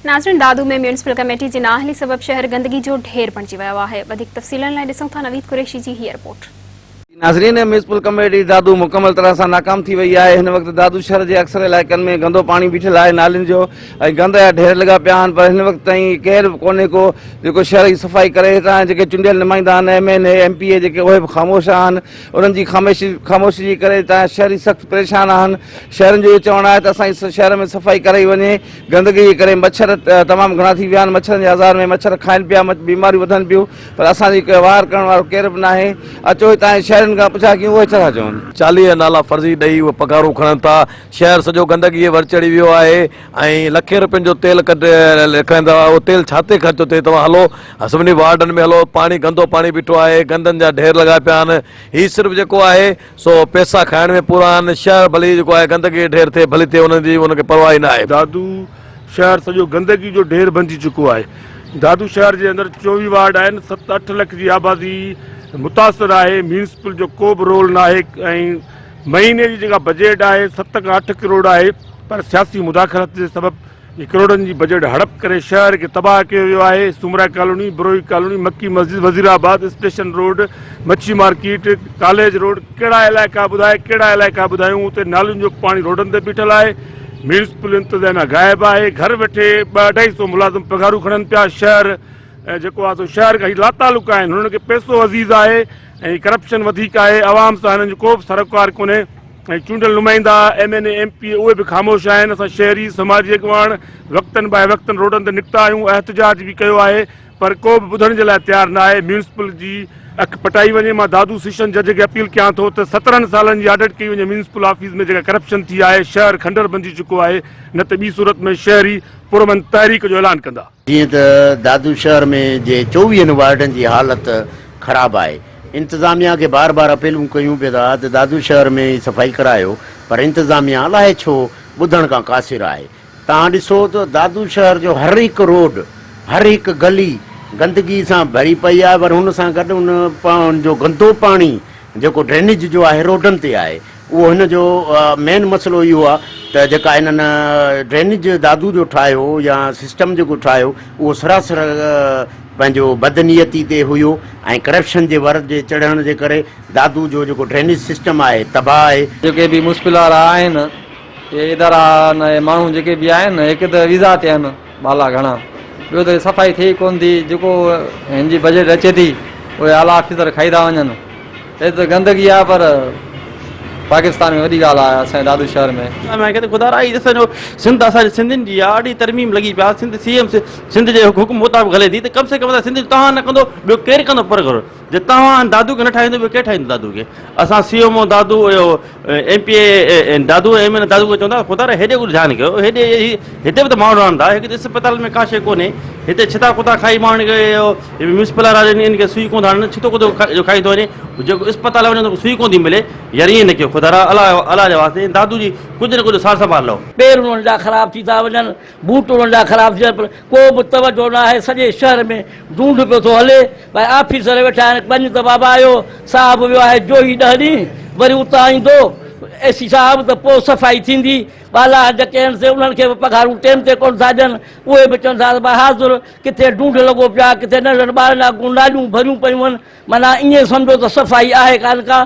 नाज़रीन, दादू में municipal committee जी नाअहली सबब शहर गंदगी जो ढेर बणिजी वियो आहे। वधीक तफ़सीलनि लाइ ॾिसूं था नवीद कुरैशी जी हीअ रिपोर्ट। नाज़रीन, म्यूनिसिपल कमेटी दादू मुकम्मल तरह से नाकाम थी वही है। इन वक्त दादू शहर के अक्सर इलाक़न में गंदो पानी बीठल है नालिन जो, गंद जा ढेर लगा पिया आहिनि, पर इन वक्त ताईं केर कोन्हे को जो शहर की सफ़ाई करे। हितां जेके चूंडियल नुमाइंदा आहिनि MNA MPA जेके उहे बि ख़ामोश आहिनि। उन्हनि जी ख़ामोशी जी करे हितां शहरी सख़्तु परेशान आहिनि। शहरनि जो इहो चवणु आहे त असांजी शहर में सफ़ाई कराई वञे। गंदगी जे करे मच्छर तमामु घणा थी विया आहिनि। मच्छरनि जे हज़ार में मच्छर खाइनि पिया, बीमारियूं वधनि पियूं, पर असांजी व्यवहार करण वारो केर बि नाहे। अचो हितां शहरनि खां पुछा कयूं उहे छा था चवनि। 40 नाला फर्ज़ी ॾेई उहे पगारूं खणनि था। शहर सॼो गंदगी वर चढ़ी वियो आहे ऐं लखे रुपयनि जो तेल लिखाईंदा। उहो तेल छा ते ख़र्चो थिए? तव्हां हलो सभिनी वार्डनि में हलो, पाणी गंदो पाणी बीठो आहे, गंदनि जा ढेर लॻा पिया आहिनि। हीउ सिर्फ़ु जेको आहे सो पैसा खाइण में पूरा आहिनि। शहर भली जेको आहे गंदगी ढेर थिए भली थिए, उनखे परवाह ई न आहे। दादू शहर सॼो गंदगी जो ढेर बणिजी चुको आहे। दादू शहर जे अंदरि 24 वार्ड आहिनि, 7-8 लख जी आबादी मुतासिर आहे। म्यूनिसिपल जो को बि रोल न आहे ऐं महीने जी जेका बजट आहे 7 खां 8 करोड़ आहे, पर सियासी मुदाख़लत जे सबबि ये करोड़नि जी बजट हड़प करे शहर के तबाह कयो वियो आहे। सुमरा कॉलोनी, बरोई कॉलोनी, मक्की मस्जिद, वज़ीराबाद, स्टेशन रोड, मच्छी मार्केट, कॉलेज रोड, कहिड़ा इलाइक़ा ॿुधाए कहिड़ा इलाइक़ा ॿुधायूं। उते नालियुनि जो पाणी रोडनि ते बीठल आहे। म्यूनिसिपल इंतज़ामिया गाइबु आहे। घर वेठे 200-250 मुलाज़िम पगारूं खणनि पिया। शहर जेको आहे सो शहर खां लातालुक आहिनि। हुननि खे पैसो अज़ीज़ आहे ऐं करप्शन वधीक आहे। आवाम सां हिननि जो को बि सरोकार कोन्हे ऐं चूंडियल नुमाइंदा MNA MPA उहे बि ख़ामोश आहिनि। असां शहरी समाजी अॻुवान वक़्तनि बाए वक़्तनि रोडनि ते निकिता आहियूं, एहतजाज बि कयो आहे, पर को बि ॿुधण जे लाइ तयारु न आहे। म्यूनिसिपल जी अखि पटाई वञे। मां दादू सेशन जज खे अपील कयां थो त 17 सालनि जी ऑडिट कई वञे म्यूनिसिपल ऑफिस में जेका करप्शन थी आहे। शहर खंडर बणिजी चुको आहे, न त ॿी सूरत में शहरी पुरमन तहरीक जो ऐलान कंदा। जीअं त दादू शहर में जे 24 वार्डनि जी हालत ख़राब आहे। इंतज़ामिया के बार बार अपीलूं कयूं पिया था त दादू शहर में सफ़ाई करायो, पर इंतज़ामिया अलाए छो ॿुधण खां क़ासिर आहे। तव्हां ॾिसो त दादू शहर जो हर हिकु रोड, हर हिकु गली गंदगी सां भरी पई आहे, पर हुन सां गॾु उन जो गंदो पाणी जेको ड्रेनेज जो आहे रोडनि ते आहे। उहो हिन जो मेन मसइलो इहो आहे त जेका हिननि ड्रेनेज दादू जो ठाहियो या सिस्टम जेको ठाहियो उहो सरासर पंहिंजो बदनीयती ते हुयो ऐं करप्शन जे वर जे चढ़ण जे करे दादू जो जेको ड्रेनेज सिस्टम आहे तबाह आहे। जेके बि मुश्किल वारा आहिनि ये इदारा न माण्हू जेके बि आहिनि, हिकु त वीज़ा ते आहिनि बाला घणा, ॿियो त सफ़ाई थिए कोन थी। जेको हिन जी बजट अचे थी उहे आला ऑफिसर खाई था वञनि। हे त गंदगी आहे, पर पाकिस्तान में वॾी ॻाल्हि आहे असांजे दादू शहर में। मैं कहते खुदा रही ॾिसो सिंध असांजे सिंधियुनि जी ॾाढी तरमीम लॻी पिया। सिंध CM सिंध जे हुकुम मुताबिक़ हले थी, त कम से कम सिंध तव्हां न कंदो ॿियो केरु कंदो? पर करो जे तव्हां दादू खे न ठाहींदो ॿियो केरु ठाहींदो दादू खे? असां CMO दादू MPA दादू MNA दादू खे चवंदा खुदा रे हेॾे कुझु ध्यानु कयो। हिते बि त माण्हू रहंदा। हिकु अस्पताल में का शइ कोन्हे। हिते छिता कुता खाई माण्हुनि खे म्यूनिसिपल वारा इनखे सुई कोन था हणनि, छितो कुतो खाई थो वञे। जेको अस्पताल वञे त सुई कोन थी मिले। यार ईअं न कयो खुदा अलाह जे वास्ते। दादू जी कुझु न कुझु सार संभाल लो। पेर उन्हनि जा ख़राब थी था वञनि, बूट उन्हनि जा ख़राब थी था वञनि, को बि तवजो न आहे। सॼे शहर में ढूंढ पियो थो हले। भई ऑफिसर वेठा आहिनि, 5 त बाबा आयो साहब वियो आहे जोही 10 ॾींहं, वरी उतां ईंदो AC साहब त पोइ सफ़ाई थींदी। बाला जेके आहिनि से उन्हनि खे बि पघारूं टाइम ते कोन था ॾियनि। उहे बि चवनि था त भाई हाज़ुर किथे ढूंढ लॻो पियो आहे, किथे नंढनि ॿारनि जा नालियूं भरियूं पियूं आहिनि। माना ईअं सम्झो त सफ़ाई आहे कान का।